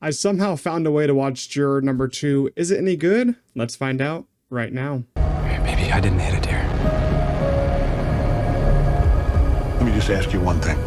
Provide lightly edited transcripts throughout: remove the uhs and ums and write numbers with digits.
I somehow found a way to watch Juror number 2. Is it any good? Let's find out right now. Maybe I didn't hit it, dear. Let me just ask you one thing.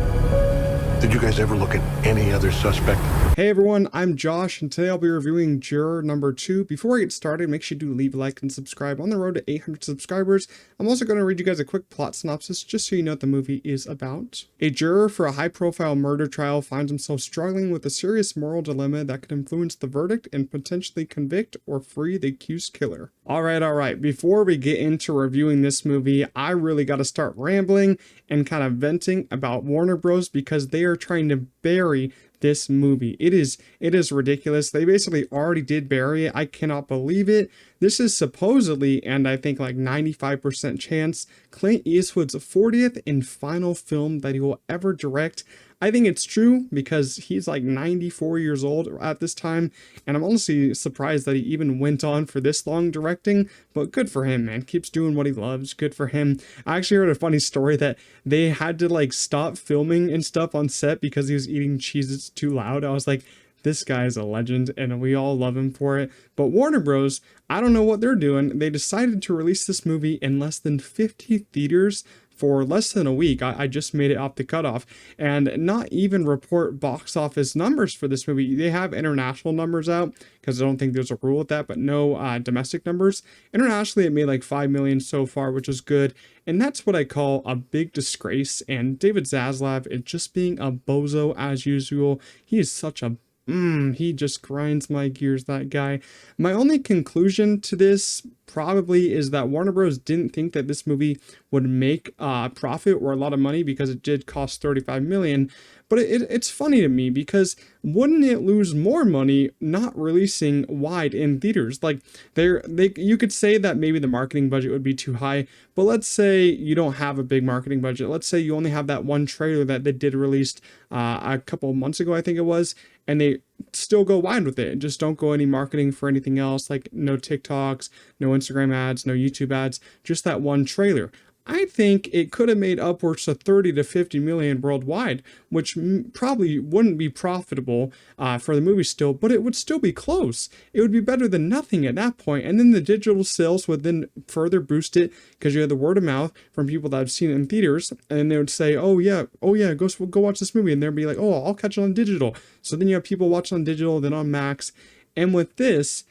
Did you guys ever look at any other suspect? Hey everyone, I'm Josh, and today I'll be reviewing Juror number 2. Before I get started, make sure you do leave a like and subscribe. On the road to 800 subscribers, I'm also going to read you guys a quick plot synopsis just so you know what the movie is about. A juror for a high-profile murder trial finds himself struggling with a serious moral dilemma that could influence the verdict and potentially convict or free the accused killer. Alright, before we get into reviewing this movie, I really got to start rambling and kind of venting about Warner Bros. Because they are trying to bury this movie. It is ridiculous. They basically already did bury it. I cannot believe it. This is supposedly, and I think like 95% chance, Clint Eastwood's 40th and final film that he will ever direct. I think it's true because he's like 94 years old at this time, and I'm honestly surprised that he even went on for this long directing, but good for him, man. Keeps doing what he loves. Good for him. I actually heard a funny story that they had to like stop filming and stuff on set because he was eating Cheez-Its too loud. I was like, this guy is a legend and we all love him for it. But Warner Bros., I don't know what they're doing. They decided to release this movie in less than 50 theaters for less than a week. I just made it off the cutoff, and not even report box office numbers for this movie. They have international numbers out because I don't think there's a rule with that, but no domestic numbers. Internationally, it made like 5 million so far, which is good. And that's what I call a big disgrace. And David Zaslav is just being a bozo as usual. He is such a he just grinds my gears, that guy. My only conclusion to this probably is that Warner Bros. Didn't think that this movie would make profit or a lot of money because it did cost 35 million. But it's funny to me because wouldn't it lose more money not releasing wide in theaters? Like you could say that maybe the marketing budget would be too high, but let's say you don't have a big marketing budget. Let's say you only have that one trailer that they did released a couple of months ago, I think it was, and they still go wide with it and just don't go any marketing for anything else, like no TikToks, no Instagram ads, no YouTube ads, just that one trailer. I think it could have made upwards of 30 to 50 million worldwide, which probably wouldn't be profitable for the movie still, but it would still be close. It would be better than nothing at that point. And then the digital sales would then further boost it because you have the word of mouth from people that have seen it in theaters, and they would say, oh yeah, go watch this movie. And they'd be like, oh, I'll catch it on digital. So then you have people watching on digital, then on Max. And with this,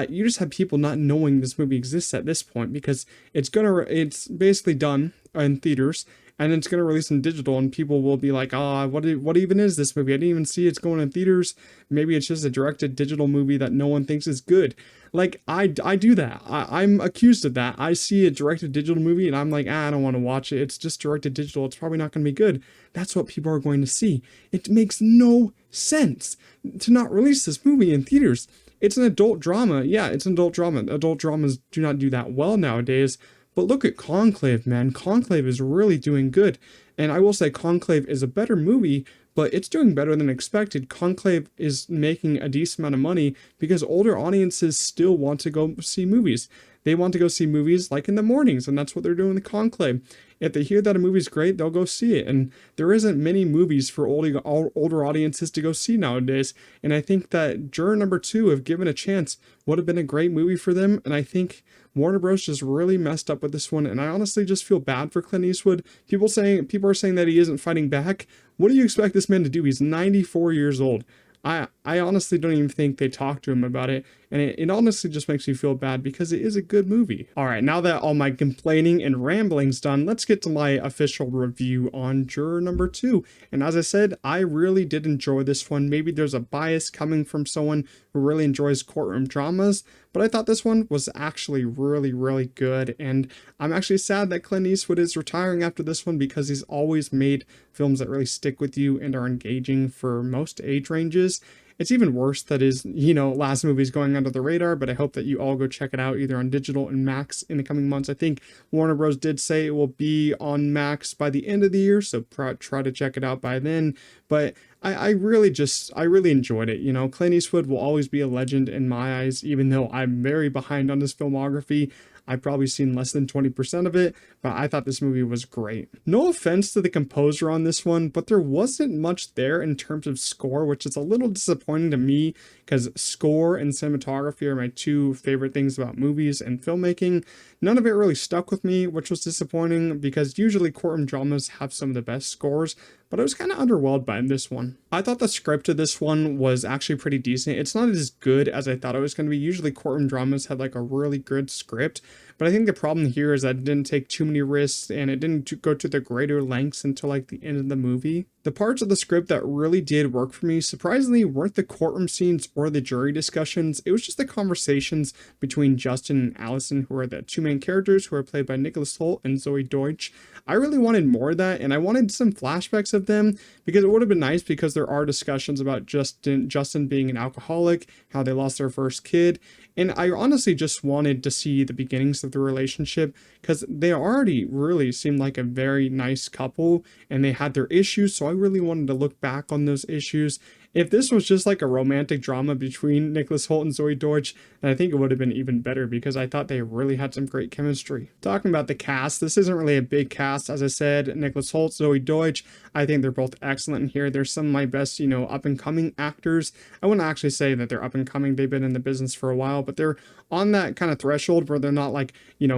you just have people not knowing this movie exists at this point because it's basically done in theaters and it's gonna release in digital, and people will be like, what even is this movie? I didn't even see it's going in theaters. Maybe it's just a directed digital movie that no one thinks is good. Like I do that. I'm accused of that. I see a directed digital movie and I'm like, I don't want to watch it. It's just directed digital. It's probably not going to be good. That's what people are going to see. It makes no sense to not release this movie in theaters. It's an adult drama. Yeah, it's an adult drama. Adult dramas do not do that well nowadays. But look at Conclave, man. Conclave is really doing good. And I will say Conclave is a better movie, but it's doing better than expected. Conclave is making a decent amount of money because older audiences still want to go see movies. They want to go see movies like in the mornings, and that's what they're doing with Conclave. If they hear that a movie's great, they'll go see it. And there isn't many movies for older audiences to go see nowadays. And I think that Juror number 2, if given a chance, would have been a great movie for them. And I think Warner Bros. Just really messed up with this one. And I honestly just feel bad for Clint Eastwood. People are saying that he isn't fighting back. What do you expect this man to do? He's 94 years old. I honestly don't even think they talked to him about it, and it honestly just makes me feel bad because it is a good movie. All right, now that all my complaining and rambling's done, let's get to my official review on Juror number 2. And as I said, I really did enjoy this one. Maybe there's a bias coming from someone who really enjoys courtroom dramas, but I thought this one was actually really, really good. And I'm actually sad that Clint Eastwood is retiring after this one because he's always made films that really stick with you and are engaging for most age ranges. It's even worse that his, last movie is going under the radar, but I hope that you all go check it out either on digital and Max in the coming months. I think Warner Bros. Did say it will be on Max by the end of the year, so try to check it out by then. But I really enjoyed it. Clint Eastwood will always be a legend in my eyes, even though I'm very behind on his filmography. I've probably seen less than 20% of it, but I thought this movie was great. No offense to the composer on this one, but there wasn't much there in terms of score, which is a little disappointing to me because score and cinematography are my two favorite things about movies and filmmaking. None of it really stuck with me, which was disappointing because usually courtroom dramas have some of the best scores, but I was kind of underwhelmed by this one. I thought the script of this one was actually pretty decent. It's not as good as I thought it was going to be. Usually courtroom dramas have like a really good script, but I think the problem here is that it didn't take too many risks and it didn't go to the greater lengths until like the end of the movie. The parts of the script that really did work for me, surprisingly, weren't the courtroom scenes or the jury discussions. It was just the conversations between Justin and Allison, who are the two main characters, who are played by Nicholas Hoult and Zoe Deutsch. I really wanted more of that, and I wanted some flashbacks of them because it would have been nice because there are discussions about Justin being an alcoholic, how they lost their first kid, and I honestly just wanted to see the beginnings of the relationship because they already really seemed like a very nice couple and they had their issues. So I really wanted to look back on those issues. If this was just like a romantic drama between Nicholas Hoult and Zoe Deutsch, then I think it would have been even better because I thought they really had some great chemistry. Talking about the cast, this isn't really a big cast. As I said, Nicholas Hoult, Zoe Deutsch, I think they're both excellent in here. They're some of my best, up and coming actors. I wouldn't actually say that they're up and coming. They've been in the business for a while, but they're on that kind of threshold where they're not like,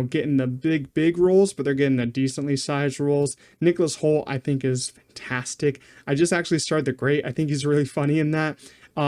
getting the big roles, but they're getting the decently sized roles. Nicholas Hoult, I think, is fantastic. I just actually started The Great. I think he's really funny in that.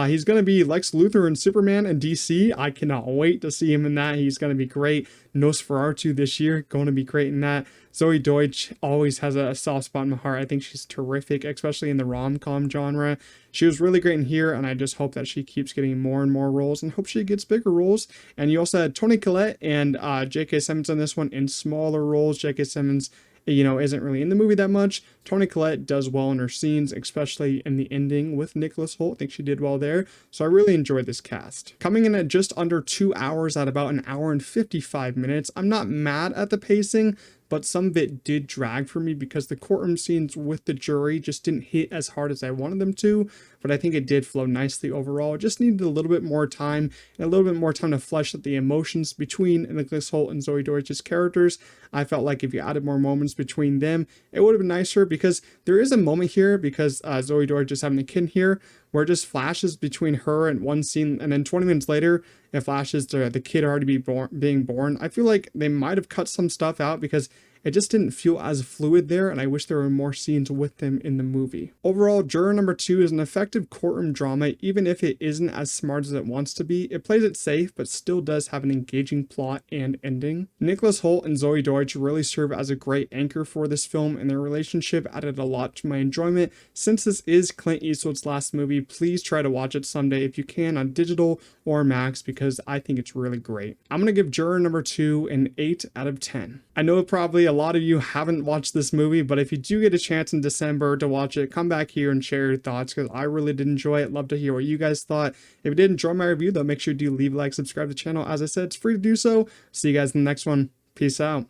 He's going to be Lex Luthor and Superman and DC. I cannot wait to see him in that. He's going to be great. Nosferatu this year, going to be great in that. Zoe Deutsch always has a soft spot in my heart. I think she's terrific, especially in the rom-com genre. She was really great in here, and I just hope that she keeps getting more and more roles and hope she gets bigger roles. And you also had Toni Collette and J.K. Simmons on this one in smaller roles. J.K. Simmons isn't really in the movie that much. Toni Collette does well in her scenes, especially in the ending with Nicholas Hoult. I think she did well there. So I really enjoyed this cast. Coming in at just under 2 hours at about an hour and 55 minutes. I'm not mad at the pacing, but some of it did drag for me because the courtroom scenes with the jury just didn't hit as hard as I wanted them to, but I think it did flow nicely overall. It just needed a little bit more time and a little bit more time to flesh out the emotions between Nicholas Hoult and Zoe Deutsch's characters. I felt like if you added more moments between them, it would have been nicer because there is a moment here because Zoe Deutsch is having a kid here where it just flashes between her and one scene, and then 20 minutes later, it flashes to the kid already being born. I feel like they might have cut some stuff out because it just didn't feel as fluid there, and I wish there were more scenes with them in the movie. Overall, Juror number 2 is an effective courtroom drama, even if it isn't as smart as it wants to be. It plays it safe, but still does have an engaging plot and ending. Nicholas Hoult and Zoe Deutsch really serve as a great anchor for this film, and their relationship added a lot to my enjoyment. Since this is Clint Eastwood's last movie, please try to watch it someday if you can on digital or Max because I think it's really great. I'm going to give Juror number 2 an 8 out of 10. I know probably a lot of you haven't watched this movie, but if you do get a chance in December to watch it, come back here and share your thoughts because I really did enjoy it. Love to hear what you guys thought. If you did enjoy my review though, make sure you do leave a like, subscribe to the channel. As I said, it's free to do so. See you guys in the next one. Peace out.